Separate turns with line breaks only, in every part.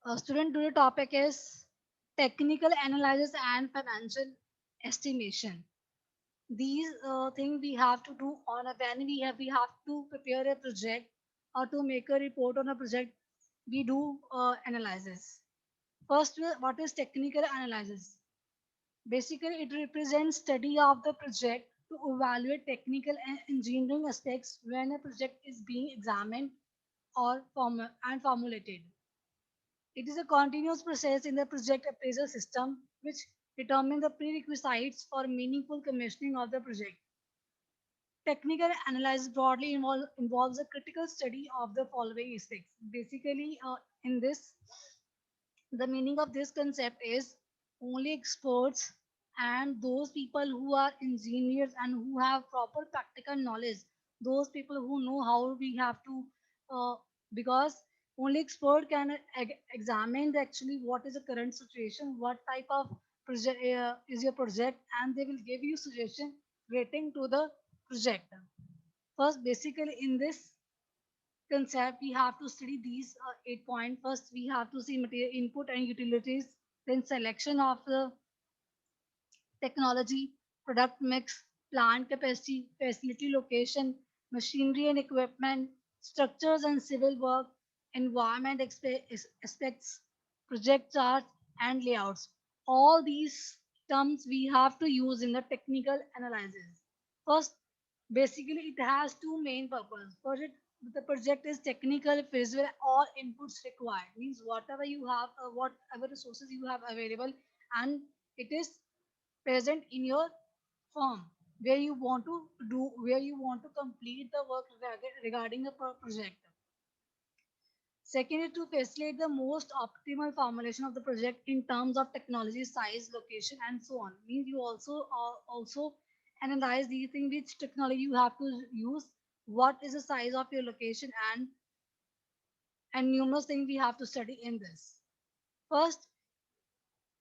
Student, today topic is technical analysis and financial estimation. These things we have to do on a when we have to prepare a project or to make a report on a project. We do analysis. First, what is technical analysis? Basically, it represents study of the project to evaluate technical and engineering aspects when a project is being examined or formulated. It is a continuous process in the project appraisal system which determines the prerequisites for meaningful commissioning of the project. Technical analysis broadly involves a critical study of the following aspects. Basically, in this, the meaning of this concept is only experts and those people who are engineers and who have proper practical knowledge, those people who know how we have to, because only expert can examine actually what is the current situation, what type of project is your project, and they will give you suggestion relating to the project. First, basically in this concept, we have to study these 8 points. First, we have to see material input and utilities, then selection of the technology, product mix, plant capacity, facility location, machinery and equipment, structures and civil work, environment aspects, project charts, and layouts. All these terms we have to use in the technical analysis. First, basically, it has two main purposes. First, the project is technical, feasible, all inputs required. Means whatever you have, whatever resources you have available, and it is present in your firm where you want to do, where you want to complete the work regarding the project. Second is to facilitate the most optimal formulation of the project in terms of technology, size, location, and so on. Means you also analyze these things, which technology you have to use, what is the size of your location, and numerous things we have to study in this. First,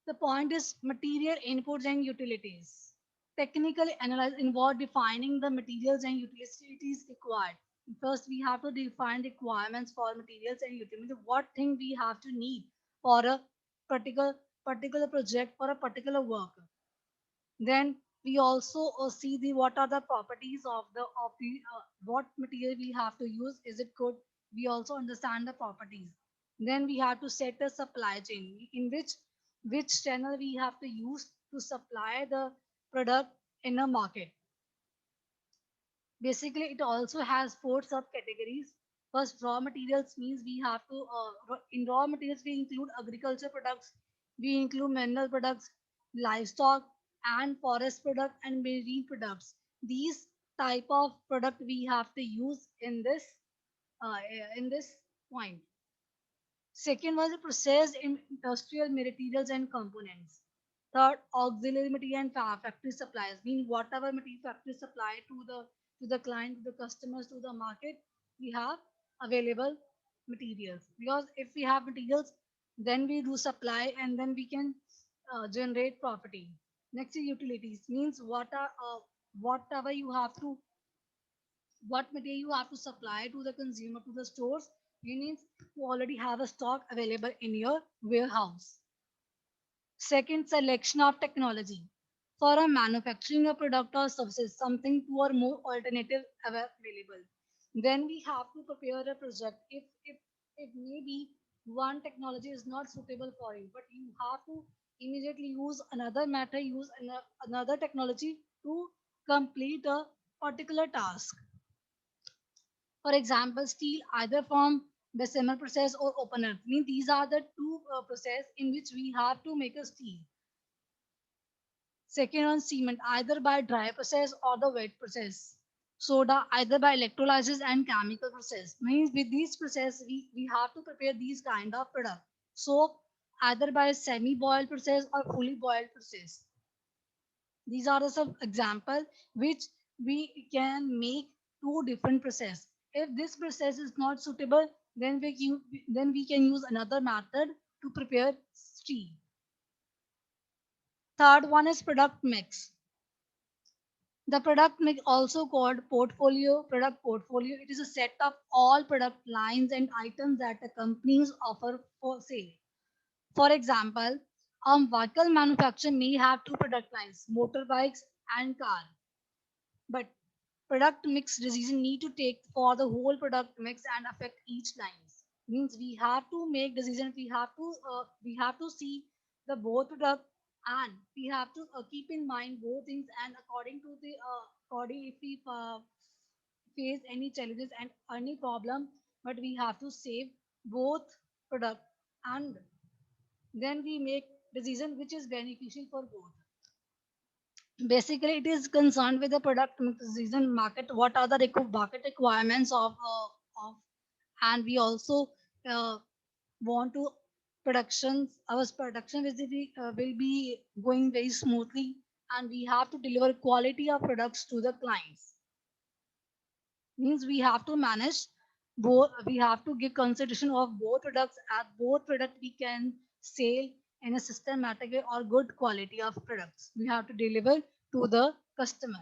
the point is material inputs and utilities. Technical analysis involve defining the materials and utilities required. First, we have to define requirements for materials and utilities. What thing we have to need for a particular particular project for a particular work. Then we also see the what are the properties of the what material we have to use. Is it good? We also understand the properties. Then we have to set a supply chain in which channel we have to use to supply the product in a market. Basically, it also has four subcategories. First, raw materials means we have to in raw materials we include agriculture products, we include mineral products, livestock and forest product and marine products. These type of product we have to use uh, in this point. Second was the processed industrial materials and components. Third, auxiliary material and factory supplies. Mean whatever material factory supply to the client, to the customers, to the market, we have available materials. Because if we have materials, then we do supply and then we can generate property. Next is utilities. Means whatever you have to what material you have to supply to the consumer to the stores, you need to already have a stock available in your warehouse. Second, selection of technology. For a manufacturing a product or services, something two or more alternative available. Then we have to prepare a project. If maybe one technology is not suitable for you, but you have to immediately use another matter, use another technology to complete a particular task. For example, steel either from Bessemer process or opener. Mean these are the two process in which we have to make a steel. Second on cement either by dry process or the wet process. Soda either by electrolysis and chemical process. Means with these process we have to prepare these kind of product. Soap either by semi-boiled process or fully boiled process. These are the some example which we can make two different process. If this process is not suitable, then we can use another method to prepare steel. Third one is product mix. The product mix also called product portfolio. It is a set of all product lines and items that the companies offer for sale. For example, vehicle manufacturer may have two product lines, motorbikes and car, but product mix decision need to take for the whole product mix and affect each lines. Means we have to make decision. We have to see the both product, and we have to keep in mind both things. And according to the according if we face any challenges and any problem, but we have to save both product, and then we make decision which is beneficial for both. Basically, it is concerned with the product mix decision market. What are the market requirements of, and we also uh, want to productions. Our production will be going very smoothly, and we have to deliver quality of products to the clients. Means we have to manage both. We have to give consideration of both products. At both product we can sell in a systematic way or good quality of products we have to deliver to the customer.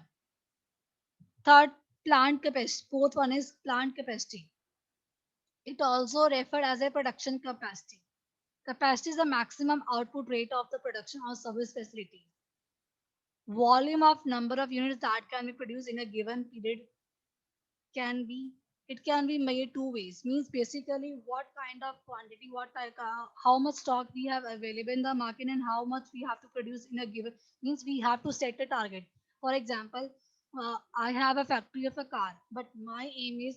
Third, plant capacity. Fourth one is plant capacity. It also referred as a production capacity. Capacity is the maximum output rate of the production or service facility. Volume of number of units that can be produced in a given period can be, it can be made two ways. Means basically what kind of quantity, how much stock we have available in the market and how much we have to produce in a given. Means we have to set a target. For example, I have a factory of a car, but my aim is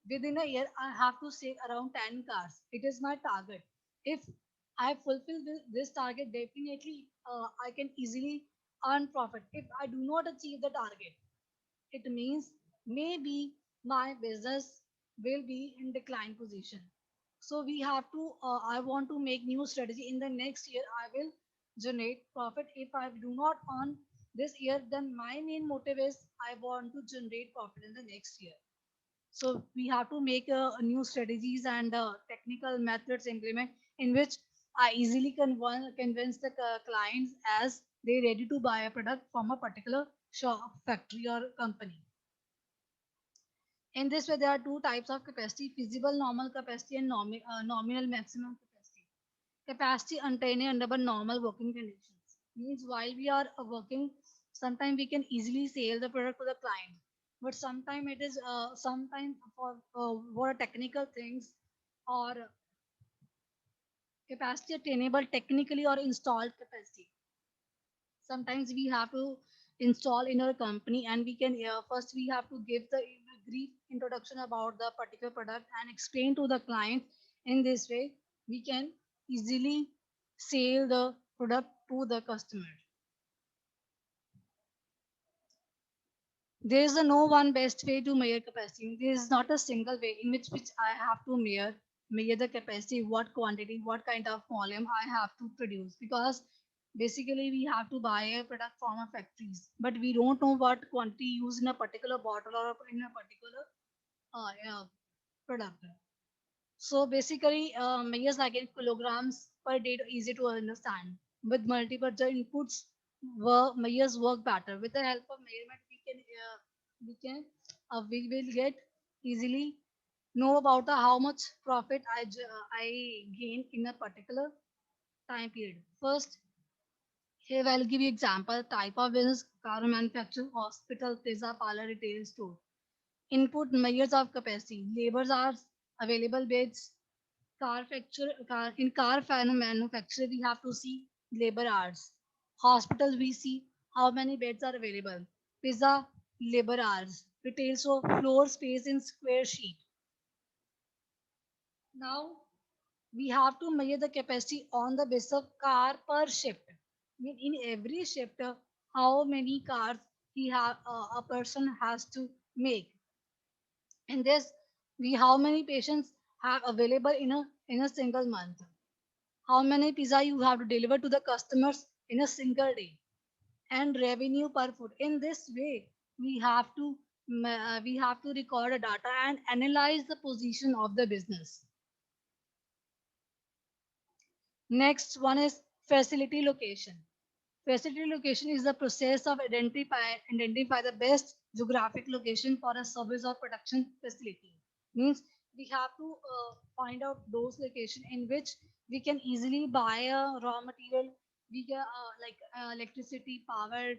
within a year I have to sell around 10 cars. It is my target. If I fulfill this target, definitely I can easily earn profit. If I do not achieve the target, it means maybe my business will be in decline position. So we have to, I want to make new strategy. In the next year I will generate profit. If I do not earn this year, then my main motive is I want to generate profit in the next year. So we have to make new strategies and technical methods implement, in which I easily convince the clients as they ready to buy a product from a particular shop, factory or company. In this way, there are two types of capacity: feasible normal capacity and nominal maximum capacity. Capacity attained under normal working conditions. Means while we are working, sometimes we can easily sell the product to the client, but sometimes it is sometimes for technical things or capacity attainable technically or installed capacity. Sometimes we have to install in our company, and we can first we have to give the brief introduction about the particular product and explain to the client. In this way we can easily sell the product to the customer. There is a no one best way to measure capacity. There is not a single way in which I have to measure the capacity, what quantity, what kind of volume I have to produce. Because basically we have to buy a product from a factories, but we don't know what quantity used in a particular bottle or in a particular product. So basically, measures like in kilograms per day are easy to understand. With multiple inputs, measures work better. With the help of measurement, we will get easily know about how much profit I gain in a particular time period. First, here I'll give you example: type of business, car manufacturer, hospital, pizza parlor, retail store. Input measures of capacity: labor hours, available beds. In car fan manufacturer we have to see labor hours. Hospitals we see how many beds are available. Pizza, labor hours. Retail, so floor space in square sheet. Now we have to measure the capacity on the basis of car per shift. In every shift, how many cars a person has to make. In this, we how many patients have available in a single month. How many pizza you have to deliver to the customers in a single day, and revenue per foot. In this way we have to record a data and analyze the position of the business. Next one is facility location. Facility location is the process of identify the best geographic location for a service or production facility. Means we have to find out those location in which We can easily buy a raw material. We can like electricity, power,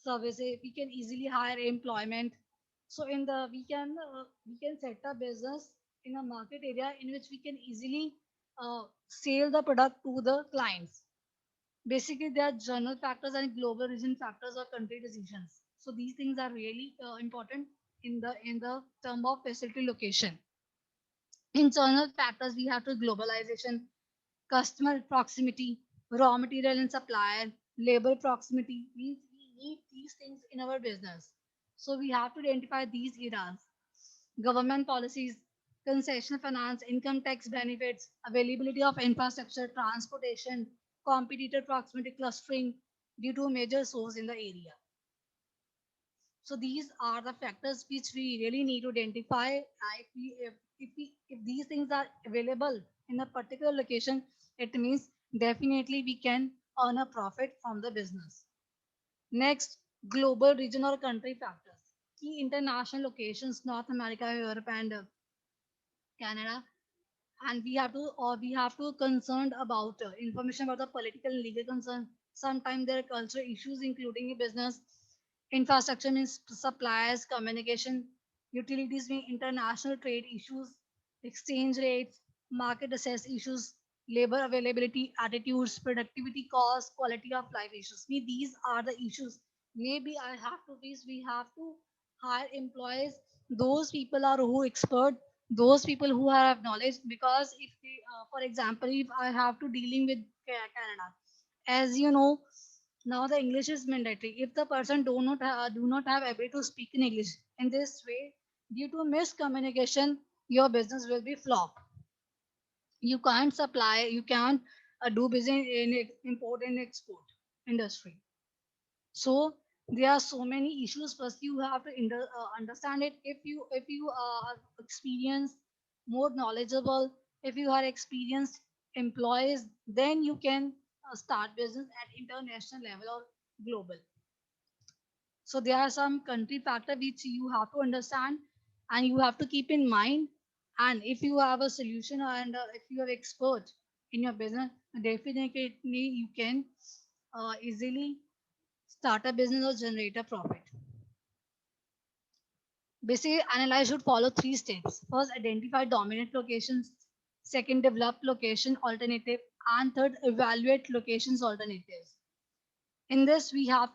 services. We can easily hire employment. So in the we can set a business in a market area in which we can easily sell the product to the clients. Basically, there are general factors and global region factors or country decisions. So these things are really important in the term of facility location. Internal factors, we have to globalization, customer proximity, raw material and supplier, labor proximity. We need these things in our business. So we have to identify these areas. Government policies, concession finance, income tax benefits, availability of infrastructure, transportation, competitor proximity clustering due to major source in the area. So these are the factors which we really need to identify. If these things are available in a particular location, it means definitely we can earn a profit from the business. Next, global region or country factors. Key international locations, North America, Europe, and Canada. And we have to concerned about information about the political and legal concern. Sometimes there are cultural issues, including in business. Infrastructure means suppliers, communication, utilities mean international trade issues, exchange rates, market access issues, labor availability, attitudes, productivity, cost, quality of life issues. Me, these are the issues. Maybe I have to face. We have to hire employees. Those people are who expert. Those people who have knowledge. Because if they, for example, if I have to dealing with Canada, as you know, now the English is mandatory. If the person do not have ability to speak in English in this way, due to miscommunication, your business will be flop. You can't supply, you can't do business in import and export industry. So there are so many issues. First, you have to understand it. If you are experienced, more knowledgeable, if you are experienced employees, then you can start business at international level or global. So there are some country factor which you have to understand and you have to keep in mind. And if you have a solution and if you are expert in your business, definitely you can easily start a business or generate a profit. Basically, analyze should follow three steps. First, identify dominant locations. Second, develop location alternative. And third, evaluate locations alternatives. In this, we are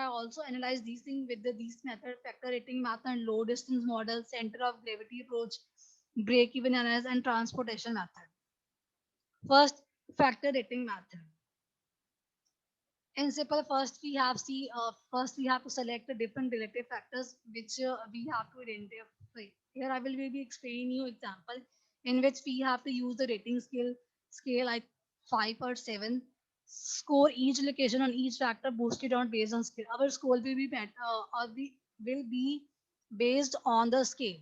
also analyze these things with these method, factor rating method, low distance model, center of gravity approach, break even analysis, and transportation method. First, factor rating method. In simple, first we have to select the different relative factors which we have to identify. Here I will be explaining you example in which we have to use the rating scale like 5 or 7. Score each location on each factor boosted on based on scale. Our score will be will be based on the scale.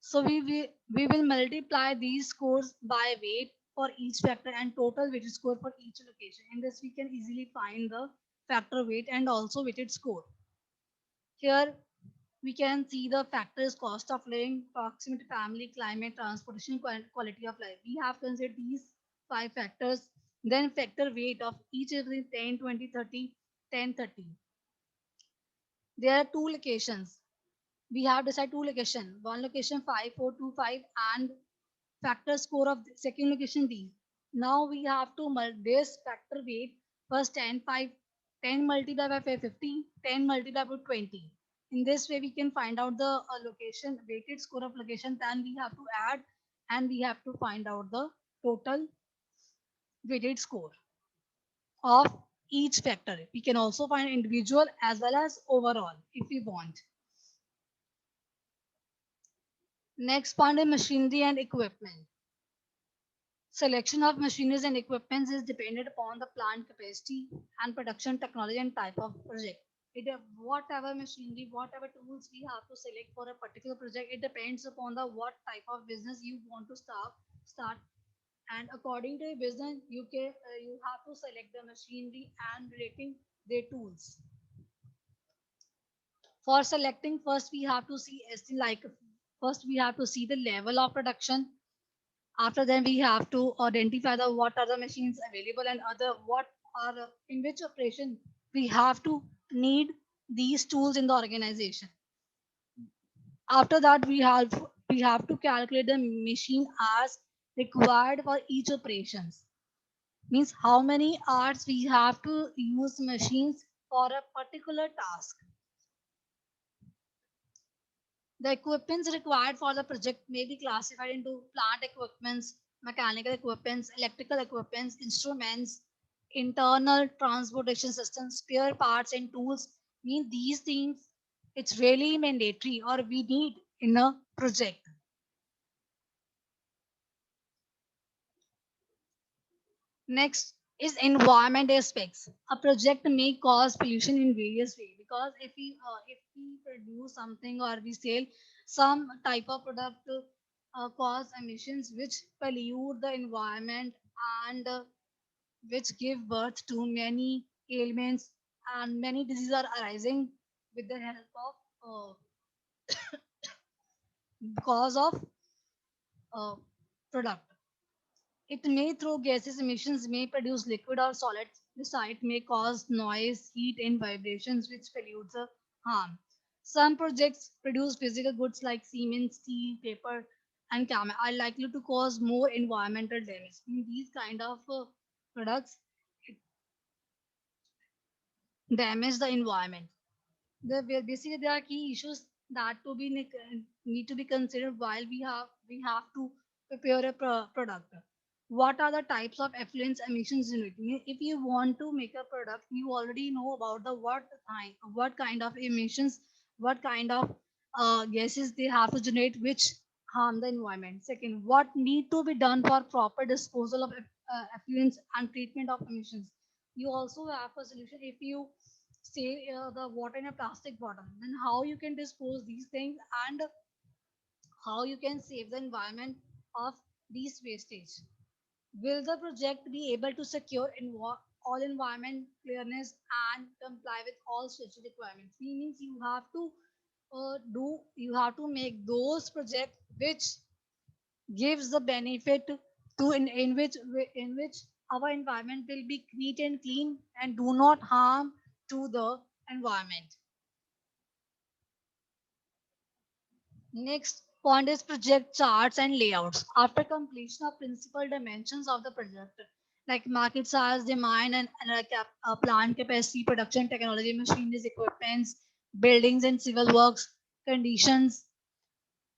So we will multiply these scores by weight for each factor and total weighted score for each location. In this, we can easily find the factor weight and also weighted score. Here, we can see the factors cost of living, proximity, family, climate, transportation, quality of life. We have considered these 5 factors. Then factor weight of each is 10, 20, 30, 10, 30. There are 2 locations. We have decided 2 locations. One location 5425 and factor score of the second location D. Now we have to this factor weight first 10 5 10 multiplied by 50, 10 multiplied by 20. In this way we can find out the location weighted score of location, then we have to add and we have to find out the total weighted score of each factor. We can also find individual as well as overall if we want. Next point is machinery and equipment. Selection of machineries and equipment is dependent upon the plant capacity and production technology and type of project. Whatever machinery, whatever tools we have to select for a particular project, it depends upon the what type of business you want to start. And according to your business, you have to select the machinery and relating their tools. For selecting, first we have to see the level of production After then, we have to identify the what are the machines available and other what are in which operation we have to need these tools in the organization. After that, we have to calculate the machine hours required for each operations. Means how many hours we have to use machines for a particular task. The equipments required for the project may be classified into plant equipments, mechanical equipments, electrical equipments, instruments, internal transportation systems, spare parts, and tools. Mean these things it's really mandatory or we need in a project. Next is environment aspects. A project may cause pollution in various ways because if we produce something or we sell some type of product cause emissions which pollute the environment and which give birth to many ailments and many diseases are arising with the help of because of uh, product. It may throw gases, emissions may produce liquid or solids. The site may cause noise, heat, and vibrations which pollute the harm. Some projects produce physical goods like cement, steel, paper, and camera are likely to cause more environmental damage. In these kind of products damage the environment. Basically there are key issues that to be need to be considered while we have to prepare a product. What are the types of effluents emissions in it? If you want to make a product, you already know about the what kind of emissions, what kind of gases they have to generate, which harm the environment. Second, what need to be done for proper disposal of effluents and treatment of emissions. You also have a solution if you save the water in a plastic bottle, then how you can dispose these things and how you can save the environment of these wastage. Will the project be able to secure all environment clearness and comply with all statutory requirements? Means you have to make those projects which gives the benefit to in which our environment will be neat and clean and do not harm to the environment. Next point is project charts and layouts. After completion of principal dimensions of the project, like market size, demand, and plant capacity, production technology, machineries, equipments, buildings and civil works, conditions,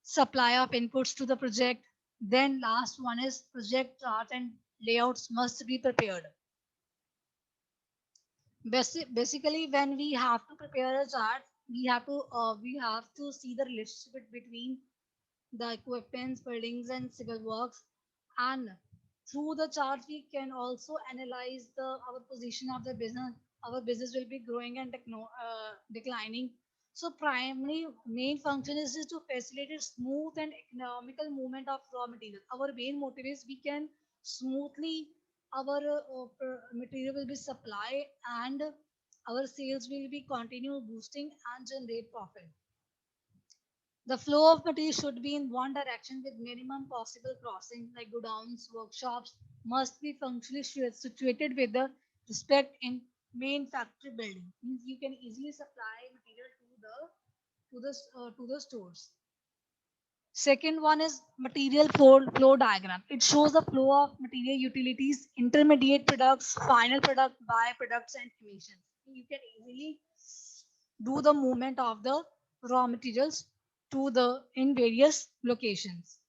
supply of inputs to the project. Then last one is project chart and layouts must be prepared. Basically, when we have to prepare a chart, we have to see the relationship between the equipments, buildings, and civil works. And through the chart, we can also analyze our position of the business. Our business will be growing and declining. So, primary main function is to facilitate smooth and economical movement of raw materials. Our main motive is we can smoothly our material will be supplied and our sales will be continue boosting and generate profit. The flow of material should be in one direction with minimum possible crossing, like godowns, workshops must be functionally situated with the respect in main factory building. Means you can easily supply material to the stores. Second one is material flow diagram. It shows the flow of material utilities, intermediate products, final product, byproducts, and emissions. You can easily do the movement of the raw materials to the in various locations.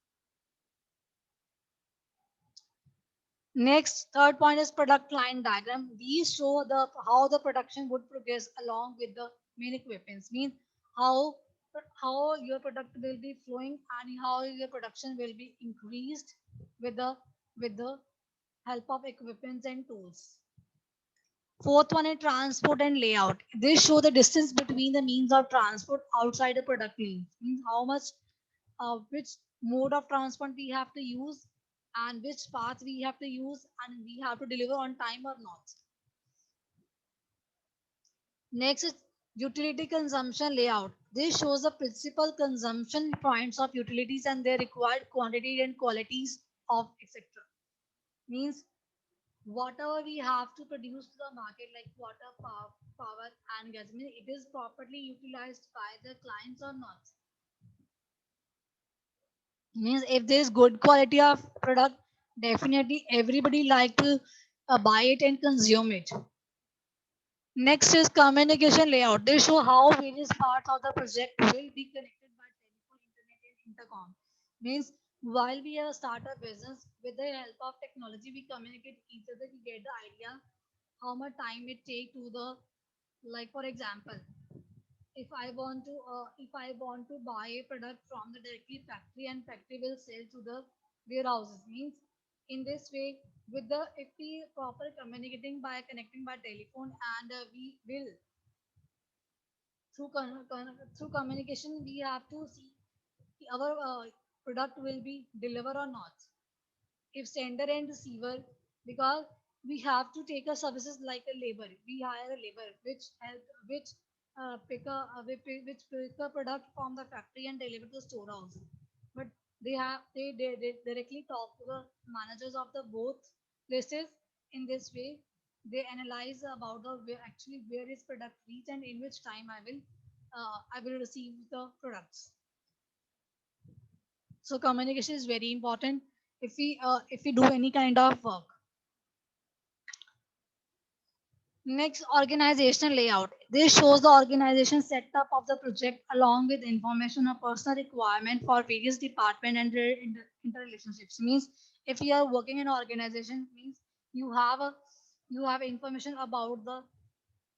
Next, third point is product line diagram. These show the how the production would progress along with the main equipments. Means how how your product will be flowing and how your production will be increased with the help of equipments and tools. Fourth one is transport and layout. This show the distance between the means of transport outside the product means. Means how much which mode of transport we have to use and which path we have to use and we have to deliver on time or not. Next is utility consumption layout. This shows the principal consumption points of utilities and their required quantity and qualities of etc. Means whatever we have to produce to the market like water, power and gas, means it is properly utilized by the clients or not. Means if there is good quality of product, definitely everybody like to buy it and consume it. Next is communication layout. They show how various parts of the project will be connected by telephone, internet, and intercom. Means while we start a business, with the help of technology, we communicate each other to get the idea how much time it take to the, like for example, if I want to buy a product from the directly factory and factory will sell to the warehouses. Means in this way, with the if we proper communicating by connecting by telephone and we will through communication we have to see our product will be delivered or not. If sender and receiver, because we have to take a services like a labor, we hire a labor which help which which pick a product from the factory and deliver to the storehouse. But they directly talk to the managers of the both places. In this way they analyze about the where actually where is product reach and in which time I will receive the products. So communication is very important if we do any kind of work. Next, organizational layout. This shows the organization setup of the project along with information or personal requirement for various department and their interrelationships. Means if you are working in an organization, means you have a you have information about the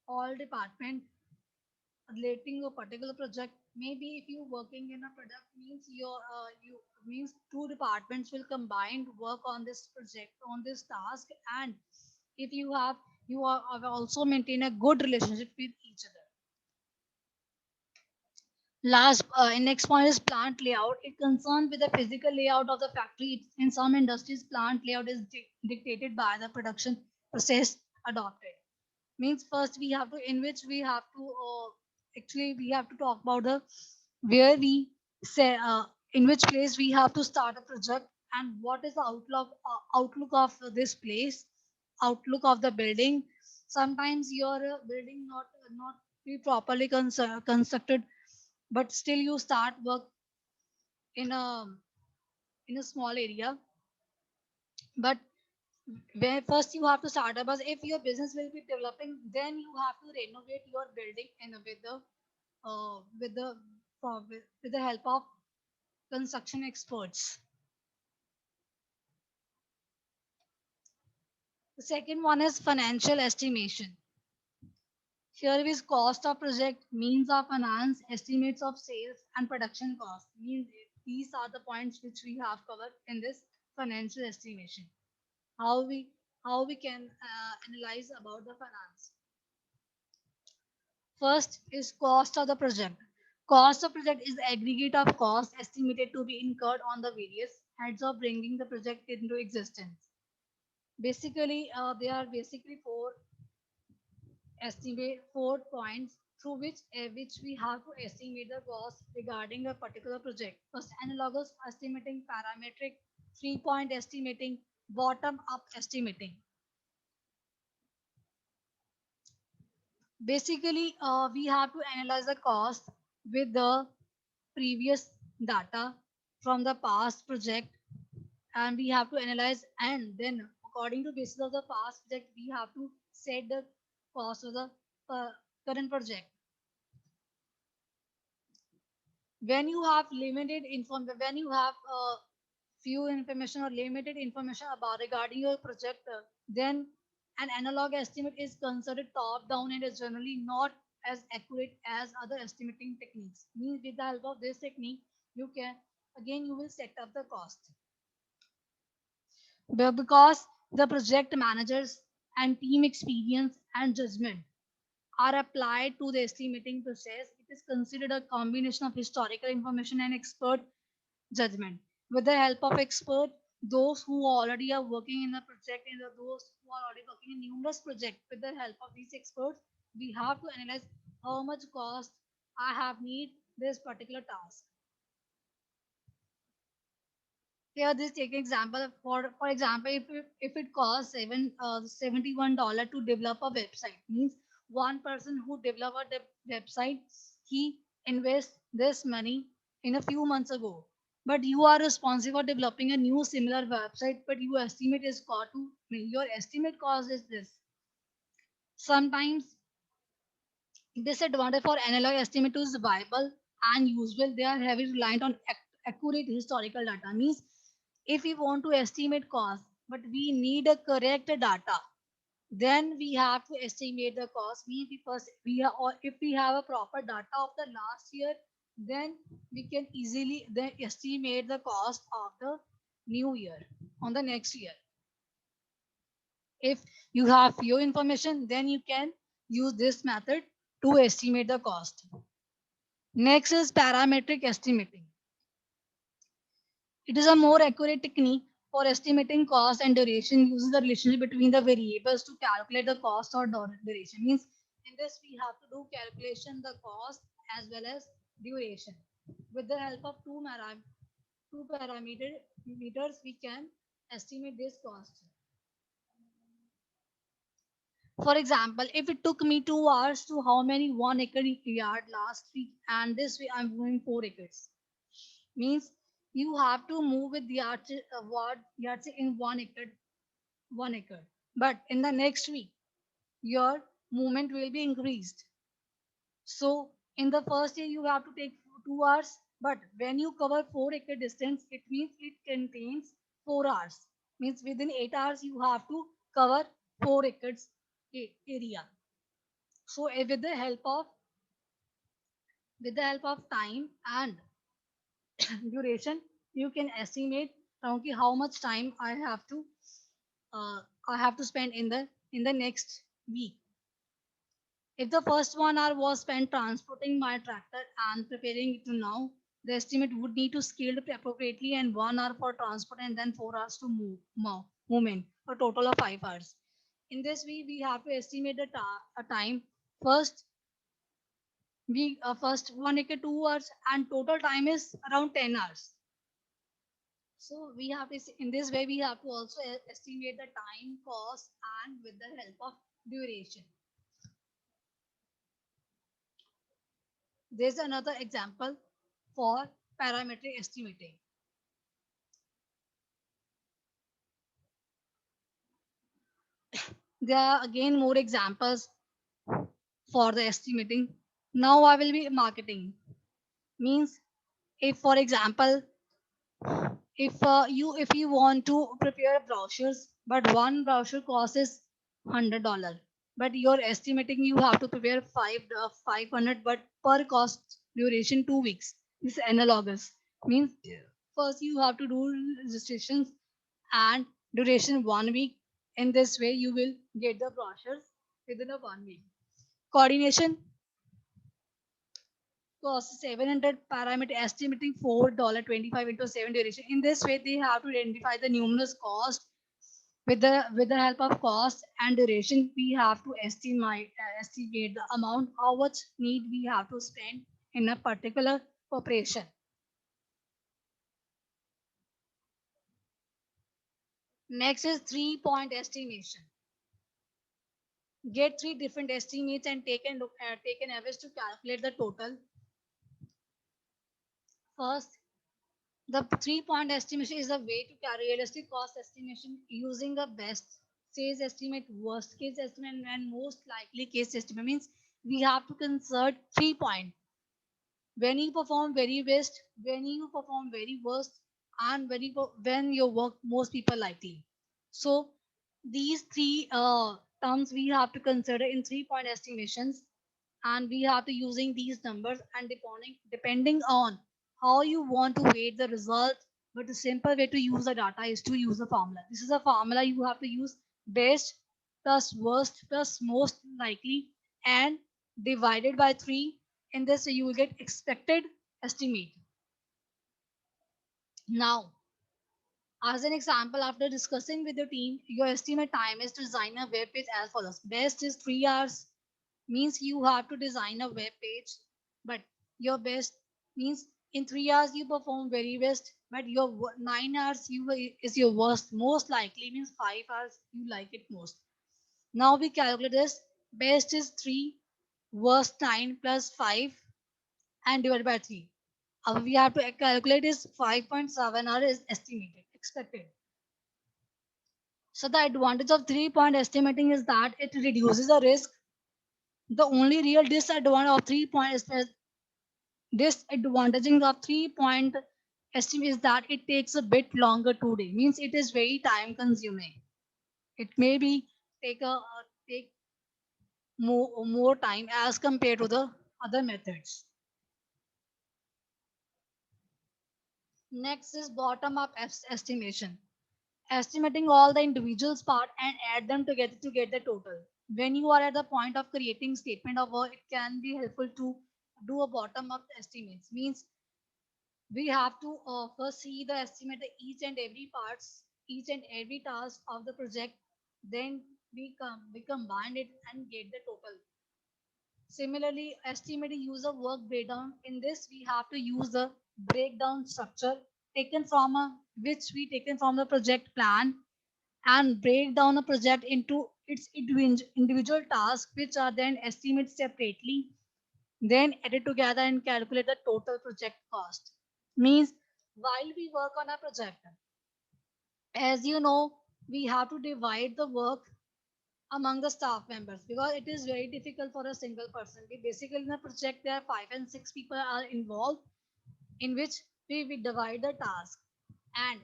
all department relating a particular project. Maybe if you working in a product, means you means two departments will combine to work on this project on this task. And if you have have also maintain a good relationship with each other. Last next point is plant layout. It concerned with the physical layout of the factory. In some industries plant layout is dictated by the production process adopted. Means first we have to in which we have to actually we have to talk about the where we say in which place we have to start a project and what is the outlook of this place, outlook of the building. Sometimes your building not be properly constructed, but still you start work in a small area. But where first you have to start up, as if your business will be developing, then you have to renovate your building in with the with the help of construction experts. The second one is financial estimation. Here is cost of project, means of finance, estimates of sales and production cost. Means these are the points which we have covered in this financial estimation. How we can analyze about the finance. First is cost of the project. Cost of project is the aggregate of costs estimated to be incurred on the various heads of bringing the project into existence. Basically, there are basically four points through which we have to estimate the cost regarding a particular project. First, analogous estimating, parametric, 3-point estimating, bottom up estimating. Basically, we have to analyze the cost with the previous data from the past project, and we have to analyze, and then according to basis of the past project we have to set the cost of the current project. When you have limited inform when you have few information or limited information about regarding your project, then an analog estimate is considered top down and is generally not as accurate as other estimating techniques. Means with the help of this technique you can again you will set up the cost. Because the project managers and team experience and judgment are applied to the estimating process, it is considered a combination of historical information and expert judgment. With the help of expert, those who already are working in a project and those who are already working in numerous projects, with the help of these experts, we have to analyze how much cost I have need this particular task. Here, this take example for example, if it costs $71 to develop a website, means one person who developed the website, he invests this money in a few months ago. But you are responsible for developing a new similar website, but you estimate is cost to your estimate cost is this. Sometimes disadvantage for analog estimate is viable and useful. They are heavily reliant on accurate historical data. Means if we want to estimate cost, but we need a correct data, then we have to estimate the cost. We because we are, or if we have a proper data of the last year, then we can easily then estimate the cost of the new year on the next year. If you have few information, then you can use this method to estimate the cost. Next is parametric estimating. It is a more accurate technique for estimating cost and duration. Uses the relationship between the variables to calculate the cost or duration. Means in this we have to do calculation the cost as well as duration. With the help of two parameters, we can estimate this cost. For example, if it took me 2 hours to how many 1 acre yard last week, and this week I'm doing 4 acres, means you have to move with the yards in 1 acre. But in the next week, your movement will be increased. So in the first year, you have to take 2 hours. But when you cover 4 acre distance, it means it contains 4 hours. Means within 8 hours, you have to cover 4 acres area. So with the help of time and duration, you can estimate how much time uh, I have to spend in the next week. If the first 1 hour was spent transporting my tractor and preparing it to now, the estimate would need to scale it appropriately and 1 hour for transport and then 4 hours to movement, a total of 5 hours. In this way, we have to estimate a time. First, we first 1 acre 2 hours and total time is around 10 hours. So we have to, in this way, we have to also estimate the time, cost, and with the help of duration. There's another example for parametric estimating. There are again more examples for the estimating. Now I will be marketing. Means if, for example, if you want to prepare brochures, but one brochure cost is $100, but you're estimating you have to prepare 500, but per cost duration 2 weeks. This is analogous. Means first you have to do registrations and duration 1 week. In this way, you will get the brochures within a 1 week. Coordination cost 700 parameter estimating $4.25 into 7 duration. In this way, they have to identify the numerous cost. With the help of cost and duration, we have to estimate the amount how much need we have to spend in a particular operation. Next is 3-point estimation. Get three different estimates and take an average to calculate the total. First, the 3-point estimation is a way to carry realistic cost estimation using a best case estimate, worst case estimate, and most likely case estimate. Means we have to consider 3 points: when you perform very best, when you perform very worst, and when your work most people likely. So these three terms we have to consider in 3-point estimations, and we have to using these numbers, and depending on how you want to weight the result. But the simple way to use the data is to use a formula. This is a formula you have to use: best plus worst plus most likely and divided by 3. In this way you will get expected estimate. Now, as an example, after discussing with your team, your estimate time is to design a web page as follows. Best is 3 hours, means you have to design a web page, but your best means in 3 hours you perform very best. but your 9 hours is your worst, most likely means 5 hours you like it most. Now we calculate this. Best is 3, worst 9 plus 5 and divided by 3. We have to calculate is 5.7 hour is estimated, expected. So the advantage of 3-point estimating is that it reduces the risk. The only real disadvantage of 3-point disadvantaging of 3-point estimate is that it takes a bit longer to do. Means it is very time consuming. It may be take more time as compared to the other methods. Next is bottom up estimation. Estimating all the individuals part and add them together to get the total. When you are at the point of creating statement of work, it can be helpful to do a bottom up estimates. Means we have to first see the estimate of each and every parts, each and every task of the project. Then we combine it and get the total. Similarly, estimate user work breakdown. In this, we have to use the breakdown structure taken from taken from the project plan and break down a project into its individual tasks, which are then estimated separately, then added together and calculate the total project cost. Means while we work on a project, as you know, we have to divide the work among the staff members because it is very difficult for a single person. Basically, in a project, there are 5 and 6 people are involved, in which we divide the task, and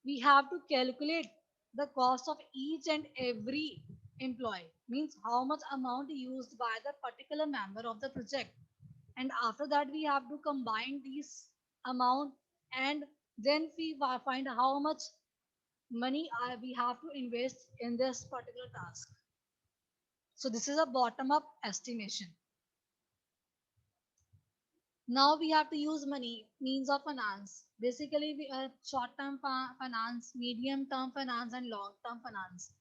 we have to calculate the cost of each and every employee. Means how much amount used by the particular member of the project, and after that we have to combine these amount, and then we find how much money we have to invest in this particular task. So this is a bottom up estimation. Now we have to use money, means of finance. Basically, we short term finance, medium term finance, and long term finance.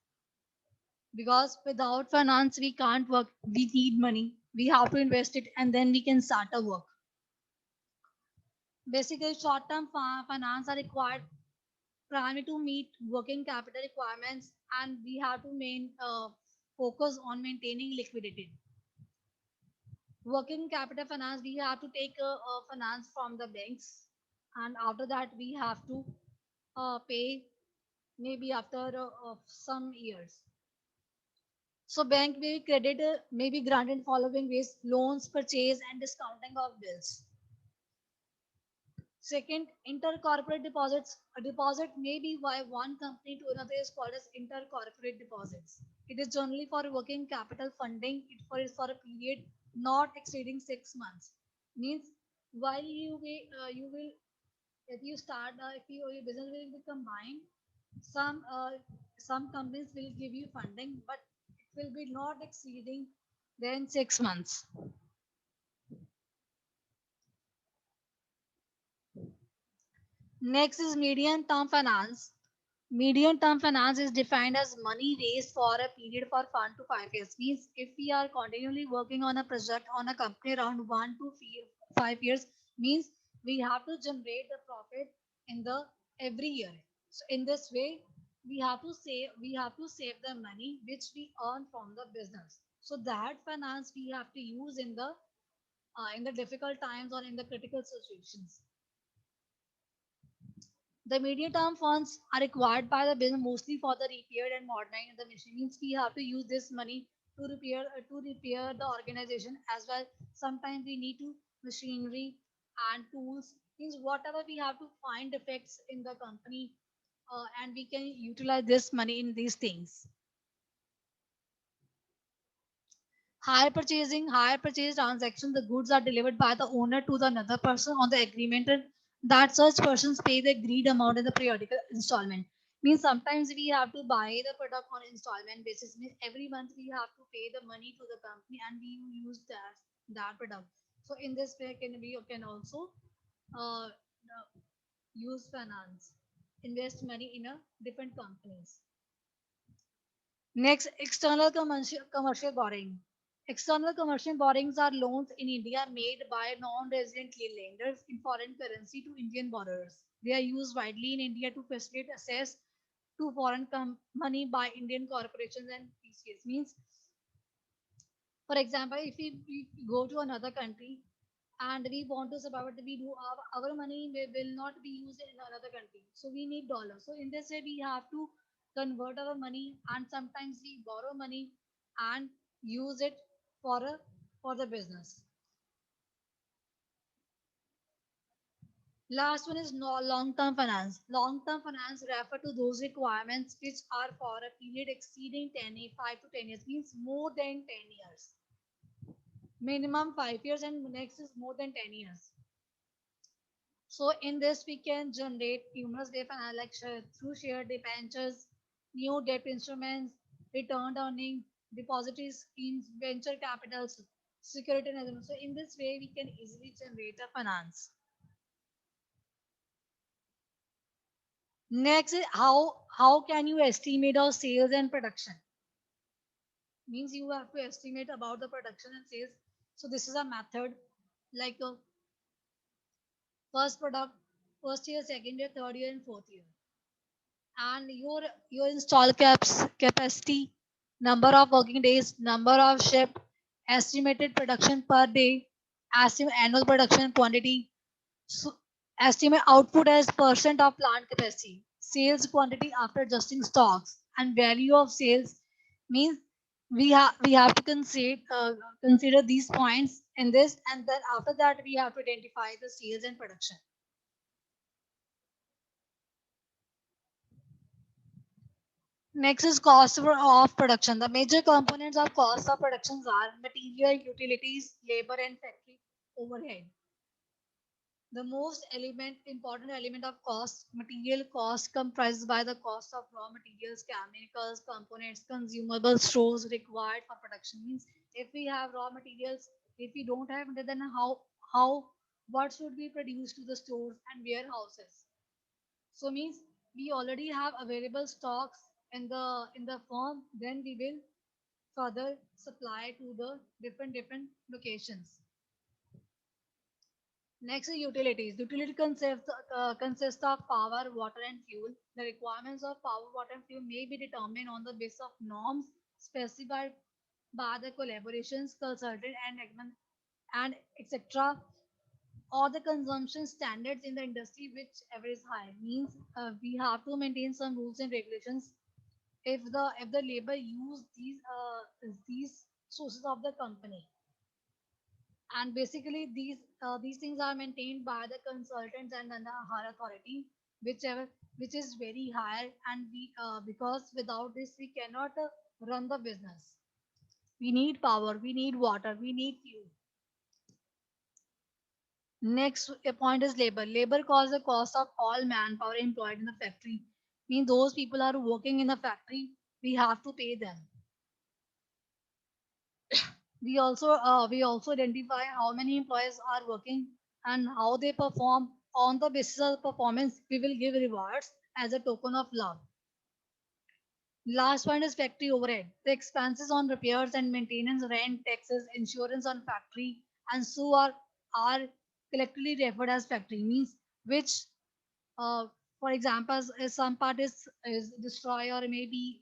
Because without finance, we can't work. We need money. We have to invest it, and then we can start a work. Basically, short term finance are required primarily to meet working capital requirements, and we have to focus on maintaining liquidity. Working capital finance, we have to take finance from the banks, and after that we have to pay maybe after some years. So bank may credit may be granted following ways: loans, purchase, and discounting of bills. Second, intercorporate deposits. A deposit may be by one company to another is called as intercorporate deposits. It is generally for working capital funding. For a period not exceeding 6 months. Means while you will if you start if your business will be combined, some companies will give you funding, but it will be not exceeding than 6 months. Next is medium term finance. Medium term finance is defined as money raised for a period for 1 to 5 years. Means if we are continually working on a project on a company around 1 to 5 years, means we have to generate the profit in the every year. So in this way, we have to save the money which we earn from the business. So that finance we have to use in the difficult times or in the critical situations. The medium term funds are required by the business mostly for the repair and modernizing the machine. Means we have to use this money to repair the organization as well. Sometimes we need to machinery and tools. Means whatever we have to find defects in the company, and we can utilize this money in these things. Hire purchase transaction, the goods are delivered by the owner to the another person on the agreement that such persons pay the agreed amount in the periodical installment. Means sometimes we have to buy the product on installment basis. Means every month we have to pay the money to the company and we use that product. So in this way, we can also uh, use finance, invest money in a different companies. Next, external commercial borrowing. External commercial borrowings are loans in India made by non-resident lenders in foreign currency to Indian borrowers. They are used widely in India to facilitate access to foreign money by Indian corporations and PCS. Means, for example, if we go to another country and we want to support, we do our money will not be used in another country. So we need dollars. So in this way, we have to convert our money, and sometimes we borrow money and use it for a for the business. Last one is no long-term finance. Long-term finance refer to those requirements which are for a period exceeding 5 to 10 years, means more than 10 years. Minimum 5 years and next is more than 10 years. So in this we can generate numerous debt finance like through share debentures, new debt instruments, returned earning, depository schemes, venture capitals, security and so in this way we can easily generate a finance. Next is how can you estimate our sales and production? Means you have to estimate about the production and sales. So this is a method like first product, first year, second year, third year, and fourth year. And your install capacity, number of working days, number of shift, estimated production per day, estimate annual production quantity, so estimate output as percent of plant capacity, sales quantity after adjusting stocks, and value of sales. Means we have to consider these points in this, and then after that we have to identify the sales and production. Next is cost of production. The major components of cost of productions are material, utilities, labor, and factory overhead. The most important element of cost, material cost, comprised by the cost of raw materials, chemicals, components, consumables, stores required for production. Means if we have raw materials, if we don't have it, then how what should be produced to the stores and warehouses? So means we already have available stocks in the firm, then we will further supply to the different locations. Next is utilities. Utility consists of power, water, and fuel. The requirements of power, water, and fuel may be determined on the basis of norms specified by the collaborations, consultant, and etc. Or the consumption standards in the industry, whichever is high. Means we have to maintain some rules and regulations. If the labor use these sources of the company, and basically these things are maintained by the consultants and then the higher authority, whichever which is very high, and we because without this we cannot run the business. We need power, we need water, we need fuel. Next point is labor. Labor costs the cost of all manpower employed in the factory. Means those people are working in the factory, we have to pay them. We also identify how many employees are working and how they perform. On the basis of performance, we will give rewards as a token of love. Last one is factory overhead. The expenses on repairs and maintenance, rent, taxes, insurance on factory, and so are collectively referred as factory. Means which, uh, for example, as some part is destroy or maybe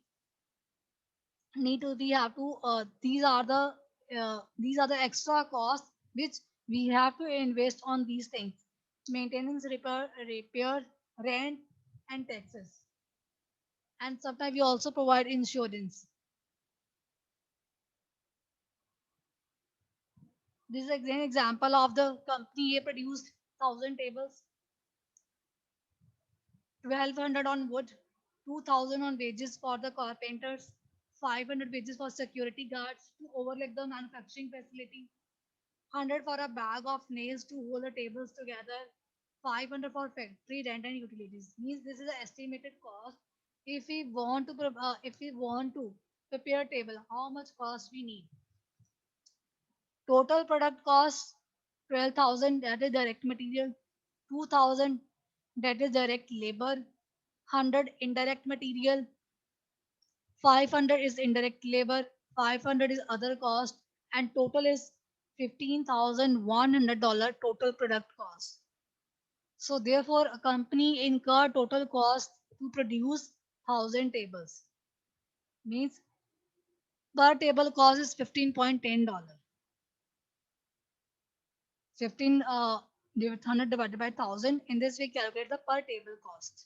need to we have to these are the extra costs which we have to invest on these things: maintenance, repair, rent, and taxes. And sometimes we also provide insurance. This is an example of the company A produced 1,000 tables, 1,200 on wood, 2,000 on wages for the carpenters, 500 wages for security guards to overlook the manufacturing facility, 100 for a bag of nails to hold the tables together, 500 for factory rent and utilities. Means this is the estimated cost. If we want to prepare a table, how much cost we need? Total product cost 12,000, that is direct material, 2,000, that is direct labor, 100 indirect material, 500 is indirect labor, 500 is other cost, and total is $15,100 total product cost. So therefore, a company incur total cost to produce 1,000 tables. Means per table cost is $15.10. 15 100 divided by 1,000. In this we calculate the per table cost.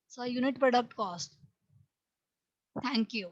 So unit product cost. Thank you.